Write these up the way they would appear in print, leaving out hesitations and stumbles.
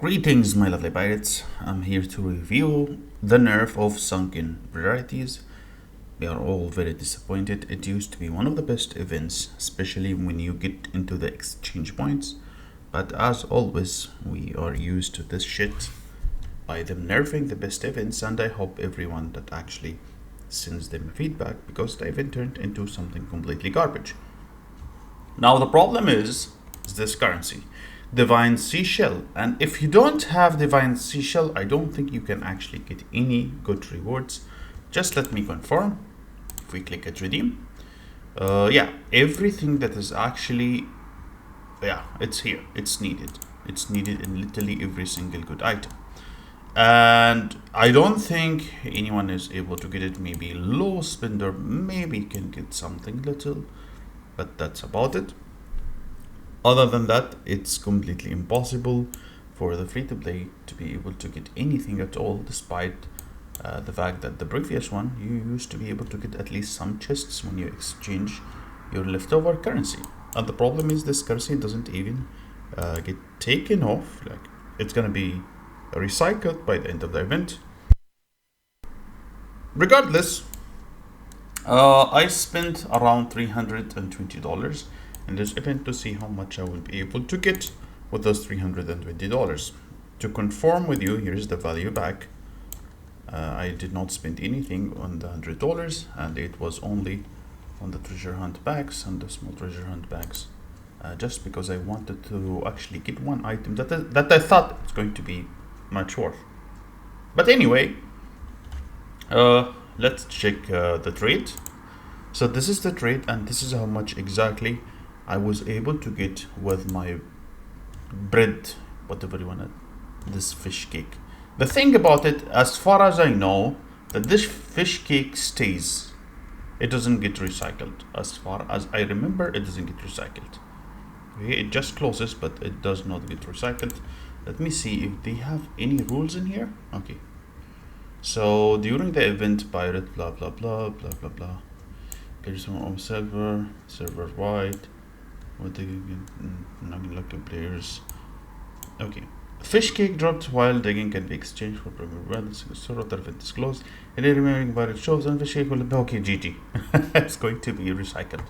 Greetings, my lovely pirates. I'm here to review the Nerf of Sunken Rarities. We are all very disappointed. It used to be one of the best events, especially when you get into the exchange points. But as always, we are used to this shit by them nerfing the best events, and I hope everyone that actually sends them feedback, because the event turned into something completely garbage. Now the problem is this currency, Divine Seashell, and if you don't have Divine Seashell, I don't think you can actually get any good rewards. Just let me confirm. If we click at redeem, yeah, everything that is actually, yeah, it's here. It's needed in literally every single good item, and I don't think anyone is able to get it. Maybe low spender maybe can get something little, but that's about it. Other than that, it's completely impossible for the free-to-play to be able to get anything at all, despite the fact that the previous one, you used to be able to get at least some chests when you exchange your leftover currency. And the problem is this currency doesn't even get taken off. Like, it's gonna be recycled by the end of the event. Regardless, I spent around $320 in this event to see how much I will be able to get with those $320. To confirm with you, here's the value back. I did not spend anything on the $100, and it was only on the treasure hunt bags and the small treasure hunt bags, just because I wanted to actually get one item that I thought it's going to be much worth. But anyway, let's check the trade. So this is the trade, and this is how much exactly I was able to get with my bread, whatever you want, this fish cake. The thing about it, as far as I know, that this fish cake stays. It doesn't get recycled. As far as I remember, it doesn't get recycled. Okay, it just closes, but it does not get recycled. Let me see if they have any rules in here. Okay. So during the event, pirate, blah blah blah blah blah blah. Players on server wide. What they unlucky players. Okay. Fish cake dropped while digging can be exchanged for premier brands. So the event is closed. And then remaining pirate shows and fish cake will be okay. GG. It's going to be recycled.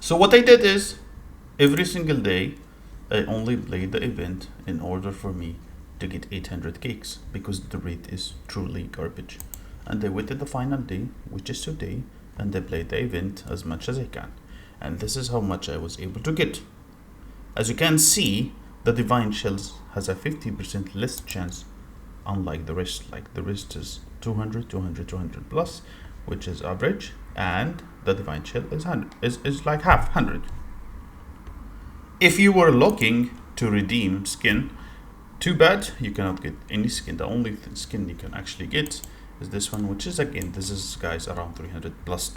So what I did is every single day I only played the event in order for me to get 800 cakes, because the rate is truly garbage. And I waited the final day, which is today, and I played the event as much as I can. And this is how much I was able to get. As you can see, the Divine Shells has a 50% less chance, unlike the rest. Like the rest is 200, 200, 200 plus, which is average, and the Divine Shell is 100, is like half 100. If you were looking to redeem skin, too bad, you cannot get any skin. The only skin you can actually get is this one, which is, again, this is, guys, around $300 plus.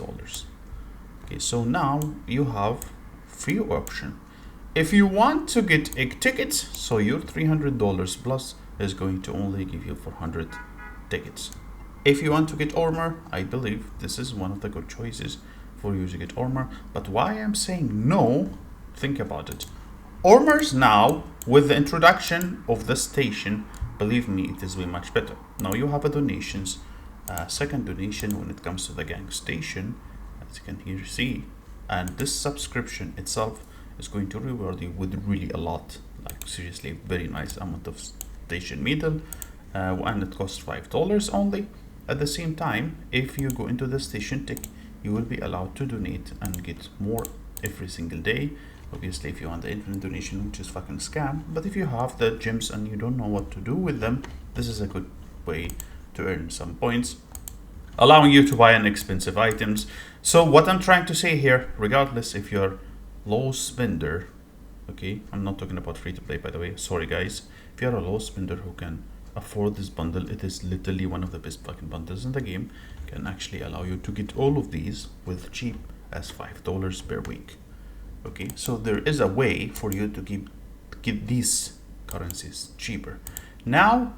Okay, so now you have few option. If you want to get egg tickets, so your $300 plus is going to only give you 400 tickets. If you want to get armor, I believe this is one of the good choices for you to get armor. But why I'm saying no, think about it. Armors now, with the introduction of the station, believe me, it is way much better. Now you have a donations, second donation when it comes to the gang station, as you can here see, and this subscription itself is going to reward you with really a lot, like seriously very nice amount of station metal, and it costs $5 only. At the same time, if you go into the station tick, you will be allowed to donate and get more every single day. Obviously, if you want the infinite donation, which is fucking scam, but if you have the gems and you don't know what to do with them, this is a good way to earn some points, allowing you to buy inexpensive items. So what I'm trying to say here, regardless if you're low spender, okay, I'm not talking about free to play, by the way, sorry guys, if you're a low spender who can afford this bundle, it is literally one of the best fucking bundles in the game. Can actually allow you to get all of these with cheap as $5 per week. Okay, so there is a way for you to get these currencies cheaper. Now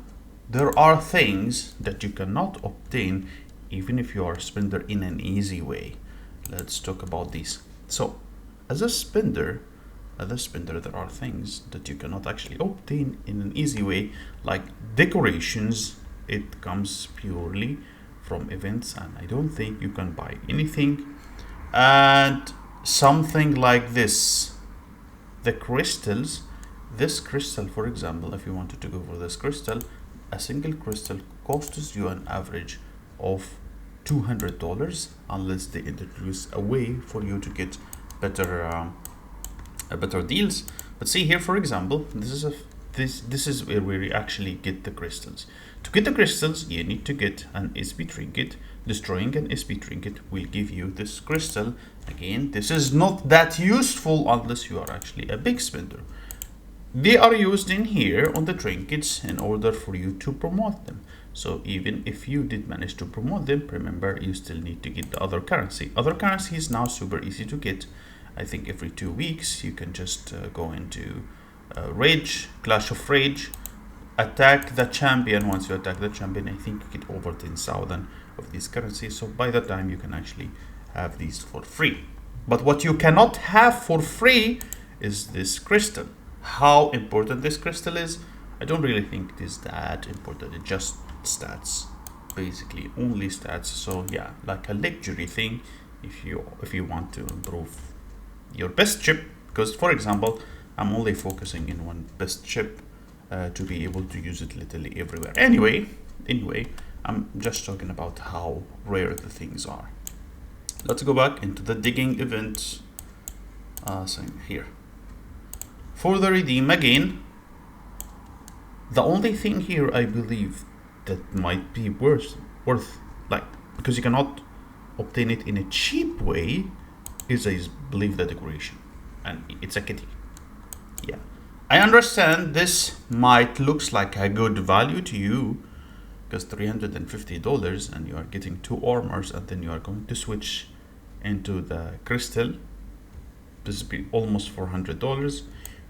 there are things that you cannot obtain even if you are a spender in an easy way. Let's talk about these. So as a spender, as a spender, there are things that you cannot actually obtain in an easy way, like decorations. It comes purely from events, and I don't think you can buy anything. And something like this, the crystals, this crystal, for example, if you wanted to go for this crystal, a single crystal costs you an average of $200, unless they introduce a way for you to get better better deals. But see here, for example, this is where we actually get the crystals. To get the crystals, you need to get an SP trinket. Destroying an SP trinket will give you this crystal. Again, this is not that useful unless you are actually a big spender. They are used in here on the trinkets in order for you to promote them. So even if you did manage to promote them, remember, you still need to get the other currency. Other currency is now super easy to get. I think every 2 weeks you can just go into Rage, Clash of Rage, attack the champion. Once you attack the champion, I think you get over 10,000 of these currencies. So by the time you can actually have these for free. But what you cannot have for free is this crystal. How important this crystal is, I don't really think it is that important. It just stats, basically only stats. So yeah, like a luxury thing if you want to improve your best chip, because for example, I'm only focusing in one best chip to be able to use it literally everywhere. Anyway, I'm just talking about how rare the things are. Let's go back into the digging event thing here. For the redeem again, the only thing here I believe that might be worth like, because you cannot obtain it in a cheap way, is I believe the decoration, and it's a kitty. Yeah, I understand this might looks like a good value to you, because $350 and you are getting 2 armors, and then you are going to switch into the crystal. This would be almost $400.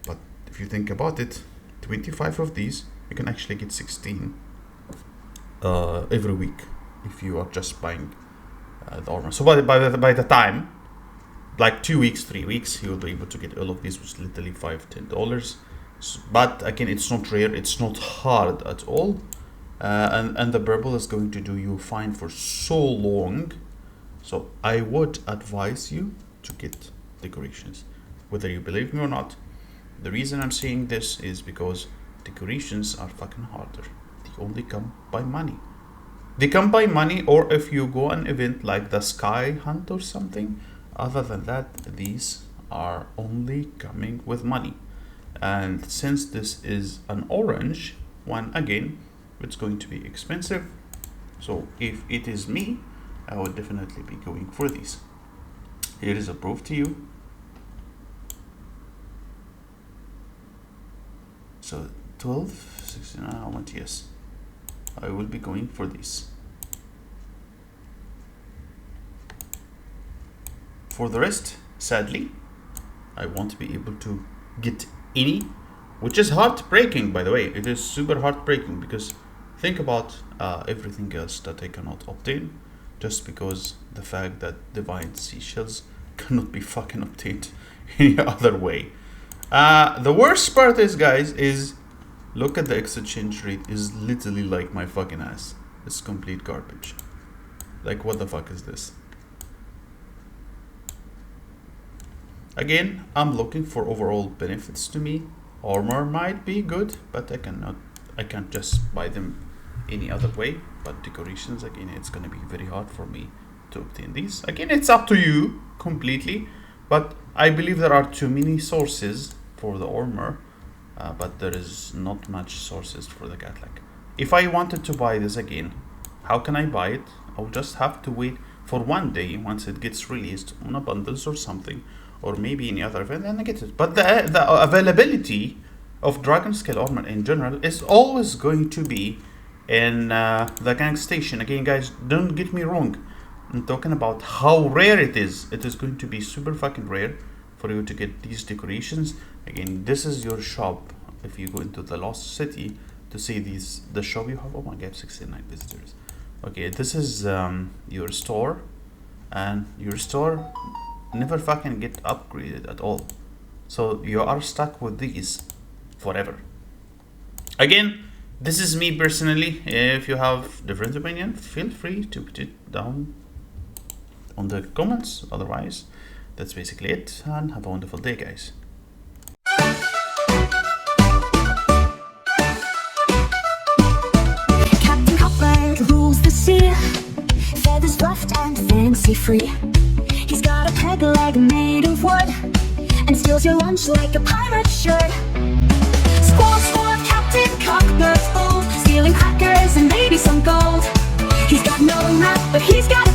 But if you think about it, 25 of these, you can actually get 16 every week if you are just buying the armor. So by the time, like 2 weeks, 3 weeks, you will be able to get all of these, which is literally $5-10. But again, it's not rare, it's not hard at all, and the purple is going to do you fine for so long. So I would advise you to get decorations, whether you believe me or not. The reason I'm saying this is because decorations are fucking harder. They only come by money. They come by money, or if you go an event like the Sky Hunt or something. Other than that, these are only coming with money. And since this is an orange one, again, it's going to be expensive. So if it is me, I would definitely be going for these. Here is a proof to you. So 12, 16, I want, yes, I will be going for these. For the rest, sadly, I won't be able to get any, which is heartbreaking, by the way. It is super heartbreaking, because think about everything else that I cannot obtain, just because the fact that divine seashells cannot be fucking obtained any other way. The worst part is, guys, is look at the exchange rate is literally like my fucking ass. It's complete garbage. Like, what the fuck is this? Again, I'm looking for overall benefits to me. Armor might be good, but I can't just buy them any other way. But decorations, again, it's gonna be very hard for me to obtain these. Again, it's up to you completely, but I believe there are too many sources for the armor, but there is not much sources for the Gatling. If I wanted to buy this again, how can I buy it? I'll just have to wait for one day once it gets released on a bundles or something, or maybe any other event, and I get it. But the availability of Dragon Scale armor in general is always going to be in the gang station. Again, guys, don't get me wrong. I'm talking about how rare it is. It is going to be super fucking rare for you to get these decorations. Again, this is your shop. If you go into the Lost City to see these, the shop you have. Oh my god, 69 visitors. Okay, this is your store, and your store never fucking get upgraded at all. So you are stuck with these forever. Again, this is me personally. If you have different opinion, feel free to put it down on the comments. Otherwise, that's basically it, and have a wonderful day, guys. Captain Copper rules the sea, feathers ruffed and fancy free. He's got a peg leg made of wood, and steals your lunch like a pirate should. Squawk, squawk, Captain Cockbur's bold, stealing crackers and maybe some gold. He's got no map, but he's got